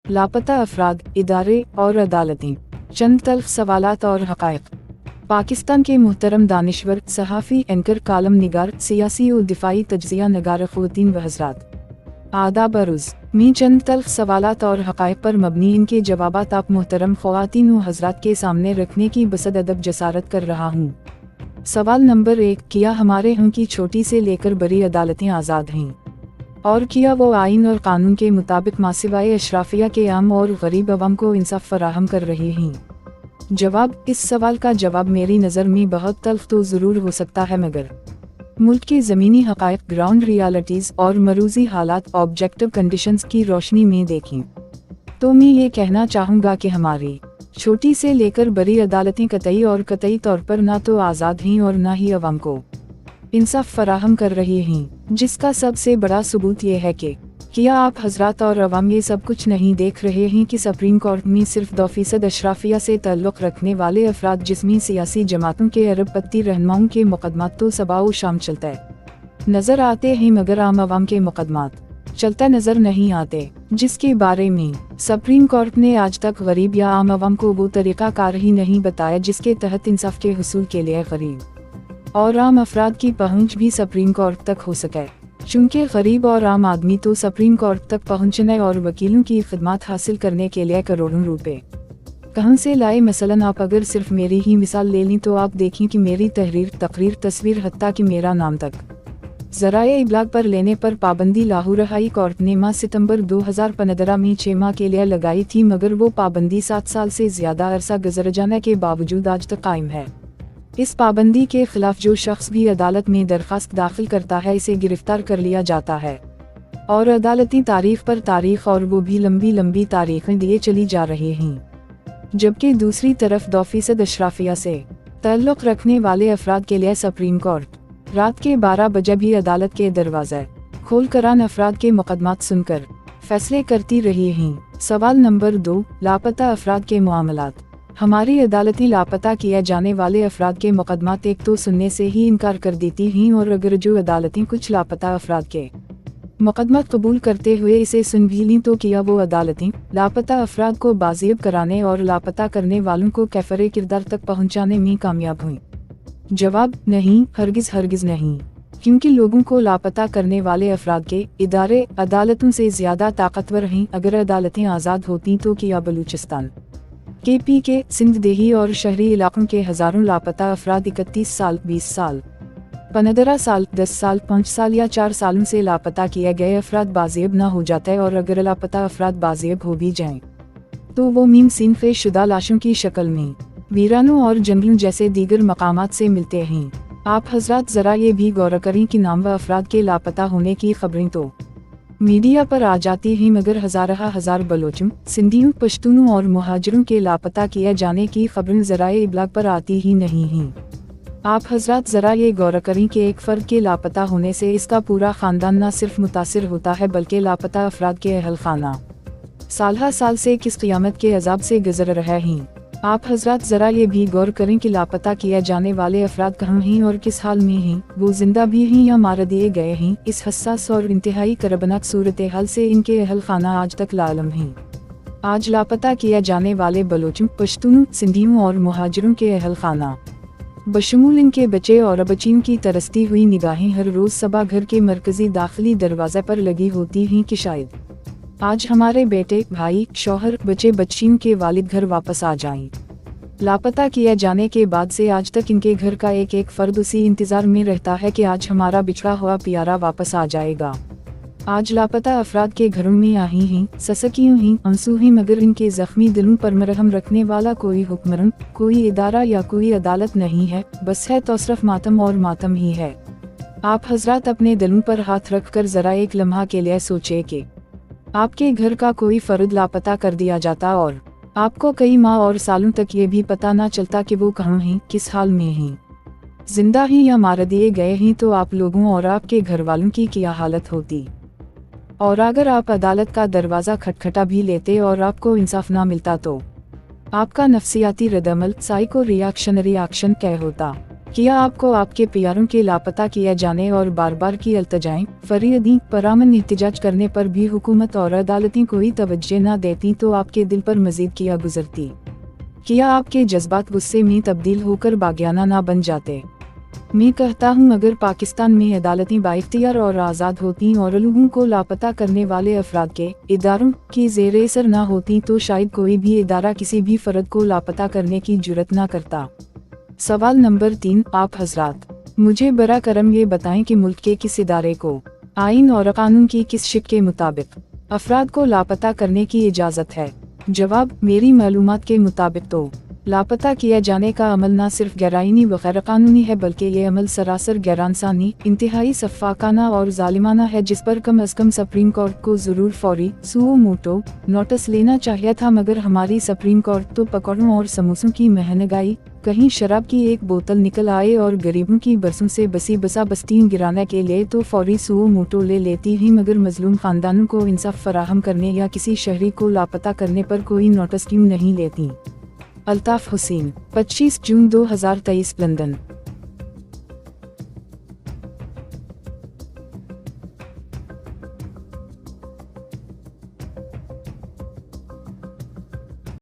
लापता अफराद, इदारे और अदालतें, चंद तल्ख सवालात और हक़ाइक़। पाकिस्तान के मुहतरम दानिश्वर, सहाफ़ी, एंकर, कालम निगार, सियासी और दिफाई तज्ज़िया नगार ख़वातीन व हज़रात, आदाब अर्ज़ में चंद तल्ख सवालात और हक़ाइक़ पर मबनी इनके जवाबात आप मुहतरम ख़वातीन व हज़रात के सामने रखने की बसद अदब जसारत कर रहा हूँ। सवाल नंबर 1, क्या हमारे यहाँ की छोटी से लेकर बड़ी अदालतें आज़ाद हैं? और क्या वो आइन और कानून के मुताबिक मासिवाए अशराफिया के आम और गरीब अवाम को इंसाफ फराहम कर रहे हैं? जवाब, इस सवाल का जवाब मेरी नज़र में बहुत तल्ख तो ज़रूर हो सकता है, मगर मुल्क के ज़मीनी हक़ाइक़, ग्राउंड रियलिटीज़ और मरूज़ी हालात, ऑब्जेक्टिव कंडीशंस की रोशनी में देखें तो मैं ये कहना चाहूँगा कि हमारी छोटी से लेकर बड़ी अदालतें कतई और कतई तौर पर ना तो आज़ाद हैं और ना ही अवाम को इंसाफ फराहम कर रही हैं, जिसका सबसे बड़ा सबूत ये है कि क्या आप हजरात और अवाम ये सब कुछ नहीं देख रहे हैं कि सुप्रीम कोर्ट में सिर्फ 2% अशराफिया से ताल्लुक़ रखने वाले अफराद, जिसमें सियासी जमातों के अरबपति रहनुमाओं के मुकदमात तो सबाओ शाम चलता नज़र आते हैं, मगर आम अवाम के मुकदमात चलता नज़र नहीं आते, जिसके बारे में सुप्रीम कोर्ट ने आज तक गरीब या आम अवाम को वो तरीक़ा कार ही नहीं बताया जिसके तहत इंसाफ के हुसूल के लिए गरीब और आम अफराद की पहुँच भी सुप्रीम कोर्ट तक हो सके। चूँकि गरीब और आम आदमी तो सुप्रीम कोर्ट तक पहुँचने और वकीलों की खिदमत हासिल करने के लिए करोड़ों रुपए कहाँ से लाए। मसलन आप अगर सिर्फ मेरी ही मिसाल ले लें तो आप देखें कि मेरी तहरीर, तकरीर, तस्वीर, हत्ता कि मेरा नाम तक ज़राए इब्लाग पर लेने पर पाबंदी लाहौर हाई कोर्ट ने माह सितंबर 2015 में 6 माह के लिए लगाई थी, मगर वो पाबंदी 7 साल से ज़्यादा अरसा गुजर जाने के बावजूद आज तक कायम है। इस पाबंदी के खिलाफ जो शख्स भी अदालत में दरख्वास्त दाखिल करता है, इसे गिरफ्तार कर लिया जाता है और अदालती तारीख पर तारीख, और वो भी लंबी लंबी तारीखें दिए चली जा रही हैं। जबकि दूसरी तरफ 2% अशराफिया से ताल्लुक़ रखने वाले अफराद के लिए सुप्रीम कोर्ट रात के 12 बजे भी अदालत के दरवाजे खोल कर अफराद के मुकदमात सुनकर फैसले करती रही हैं। सवाल नंबर 2, लापता अफराद के मामलात। हमारी अदालती लापता किए जाने वाले अफराद के मुकदमात एक तो सुनने से ही इनकार कर देती हैं, और अगर जो अदालतें कुछ लापता अफराद के मुकदमात कबूल करते हुए इसे सुन भी लीं, तो किया वो अदालतें लापता अफराद को बाजियब कराने और लापता करने वालों को कैफरे किरदार तक पहुँचाने में कामयाब हुई? जवाब, नहीं, हरगिज़ हरगिज़ नहीं, क्योंकि लोगों को लापता करने वाले अफराद के इदारे अदालतों से ज़्यादा ताकतवर हैं। अगर अदालतें आज़ाद होती तो क्या बलूचिस्तान, KP के सिंध देही और शहरी इलाकों के हज़ारों लापता अफराद 31 साल, 20 साल, 15 साल, 10 साल, 5 साल या 4 सालों से लापता किए गए अफराद बाजियब न हो जाते, और अगर लापता अफराद बाजियब हो भी जाएं तो वो मीम सिनफ़े शुदा लाशों की शक्ल में वीरानों और जंगलों जैसे दीगर मकामात से मिलते हैं। आप हजरात ज़रा ये भी गौर करें कि नामवर अफराद के लापता होने की खबरें तो मीडिया पर आ जाती हैं, मगर हजार बलोचों, सिंधियों, पश्तूनों और मुहाजिरों के लापता किए जाने की खबरें ज़राए इब्लाग पर आती ही नहीं हैं। आप हजरात ज़रा ये गौर करें कि एक फ़र्द के लापता होने से इसका पूरा ख़ानदान न सिर्फ मुतासिर होता है, बल्कि लापता अफराद के अहल खाना साल साल से किस क़ियामत के अज़ाब से गुजर रहे हैं। आप हजरात ज़रा ये भी गौर करें कि लापता किए जाने वाले अफराद कहाँ हैं और किस हाल में हैं, वो जिंदा भी हैं या मार दिए गए हैं। इस हसास और इंतहाई करबनाक सूरत हाल से इनके अहल खाना आज तक लालम हैं। आज लापता किए जाने वाले बलोचों, पश्तूनों, सिंधियों और मुहाजिरों के अहल खाना बशमूल इनके बच्चे और बच्चियों की तरसती हुई निगाहें हर रोज़ सबा घर के मरकजी दाखिली दरवाजे पर लगी होती हैं कि शायद आज हमारे बेटे, भाई, शौहर, बच्चे बच्चियों के वालिद घर वापस आ जाएं। लापता किए जाने के बाद से आज तक इनके घर का एक एक फर्द उसी इंतज़ार में रहता है कि आज हमारा बिछड़ा हुआ प्यारा वापस आ जाएगा। आज लापता अफराद के घरों में आही हैं, ससकियों हैं, आंसू हैं, मगर इनके जख्मी दिलों पर मरहम रखने वाला कोई हुक्मरान, कोई इदारा या कोई अदालत नहीं है। बस है तो सिर्फ मातम और मातम ही है। आप हजरात अपने दिलों पर हाथ रख कर ज़रा एक लम्हा के लिए सोचे कि आपके घर का कोई फर्द लापता कर दिया जाता और आपको कई माह और सालों तक ये भी पता ना चलता कि वो कहाँ हैं, किस हाल में हैं, जिंदा हैं या मार दिए गए हैं, तो आप लोगों और आपके घर वालों की क्या हालत होती। और अगर आप अदालत का दरवाज़ा खटखटा भी लेते और आपको इंसाफ ना मिलता तो आपका नफ्सियाती रद्दअमल, साइको रिएक्शन क्या होता। किया आपको आपके प्यारों के लापता किया जाने और बार बार की अल्तजाएं फरियादी परामन एहतजाज करने पर भी हुकूमत और अदालतें कोई तवज्जो न देती तो आपके दिल पर मजीद किया गुजरती। किया आपके जज्बात गुस्से में तब्दील होकर बागियाना ना बन जाते। मैं कहता हूँ अगर पाकिस्तान में अदालतें बाइख्तियार और आज़ाद होती और लोगों को लापता करने वाले अफराद के इदारों की ज़ेर असर ना होती तो शायद कोई भी इदारा किसी भी फ़र्द को लापता करने की जुर्रत ना करता। सवाल नंबर 3, आप हजरात मुझे बरा करम ये बताएं कि मुल्क के किस इदारे को आइन और कानून की किस शिक के मुताबिक अफराद को लापता करने की इजाज़त है। जवाब, मेरी मालूमात के मुताबिक तो लापता किया जाने का अमल न सिर्फ गैराइनी व गैर कानूनी है बल्कि ये अमल सरासर गैरानसानी, इंतहाई सफ़ाकाना और जालिमाना है, जिस पर कम अज़ कम सुप्रीम कोर्ट को ज़रूर फौरी सुओ मोटो नोटिस लेना चाहिए था। मगर हमारी सुप्रीम कोर्ट तो पकौड़ों और समोसों की महंगाई, कहीं शराब की एक बोतल निकल आए और गरीबों की बरसों से बसी बसा बस्तीन गिराने के लिए तो फौरी सुओ मोटो ले लेती ही, मगर मजलूम ख़ानदानों को इंसाफ फराहम करने या किसी शहरी को लापता करने पर कोई नोटिस क्यों नहीं लेती। अल्ताफ़ हुसैन, 25 जून 2023, लंदन।